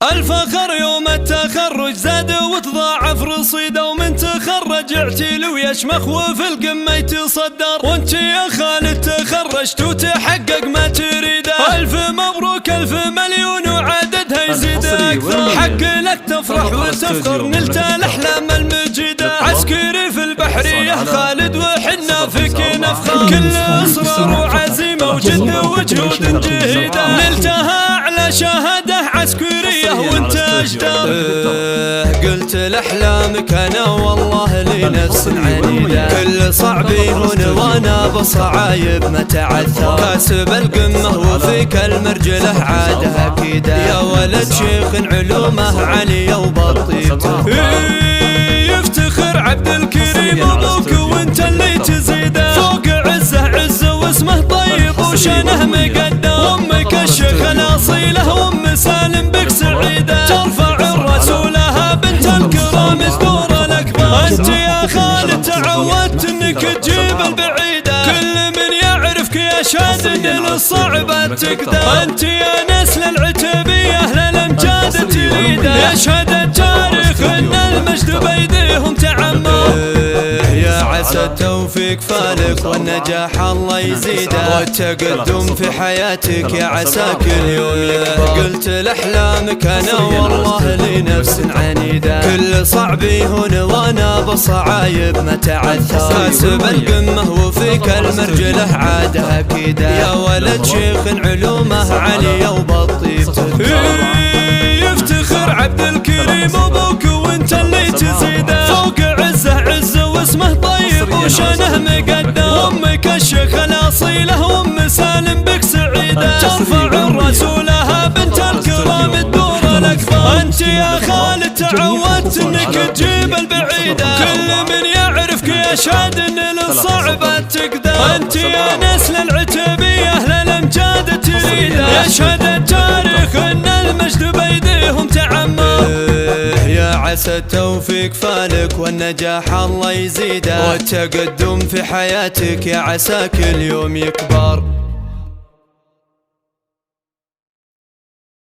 الفخر يوم التخرج زاد وتضاعف رصيده، ومن تخرج اعتلي ويشمخ وفي القمة يتصدر. وانت يا خالد تخرجت وتحقق ما تريده، ألف مبروك ألف مليون وعددها يزيد أكثر. حق لك تفرح وتفخر نلت الأحلام المجيدة، عسكري في البحرية خالد وحنا فيك نفخر. كل إصرار وعزيمة وجد وجهود جهيدة، نلتها على شهادة عسكرية وانت اجدر. قلت لأحلامك انا والله لي نفس عنيدة، كل صعب يهون وانا بصعايب ما تعثر. كاسب القمة وفيك المرجلة عادة اكيدة، يا ولد شيخ علومه عالية وبطيبته. يفتخر عبد الكريم ابوك وانت اللي تزيده، فوق عزه عزه واسمه طيب وشانه مقدم. امك الشيخ الاصيله وام سالم بك سعيده، ترفع الرسولها بنت الكرام الدور الاكبر. انت يا خالد تعودت انك تجيب البعيده، كل من يعرفك يشهد ان للصعبات تقدر. انت يا نسل العتبيه للامجاد تريده، يشهد التاريخ ان المجد بيديهم تعمر. يا عسى التوفيق فالك والنجاح الله يزيده، والتقدم في حياتك يا عسى كل يوم يكبر. قلت لأحلامك انا والله لي نفس عنيدة، كل صعب يهون وانا بصعايب ما تعثر. كاسب القمة وفيك المرجلة عادة اكيدة، يا ولد شيخ علومه عالية وبطيبته. يفتخر عبد الكريم ابوك وانت اللي تزيده، فوق عزه عزه واسمه طيب وشانه مقدم. امك الشيخ الاصيله وام سالم بك سعيده، ترفع الرسولها بنت الكرام الدور الاكبر. انت يا خالد تعودت انك تجيب البعيده، كل من يعرفك يشهد ان للصعبات تقدر. انت يا نسل العتبيه للامجاد تريده، يشهد التاريخ ان المجد بيديهم تعمر. يا عسى التوفيق فالك والنجاح الله يزيده، والتقدم في حياتك يا عسى كل يوم يكبر.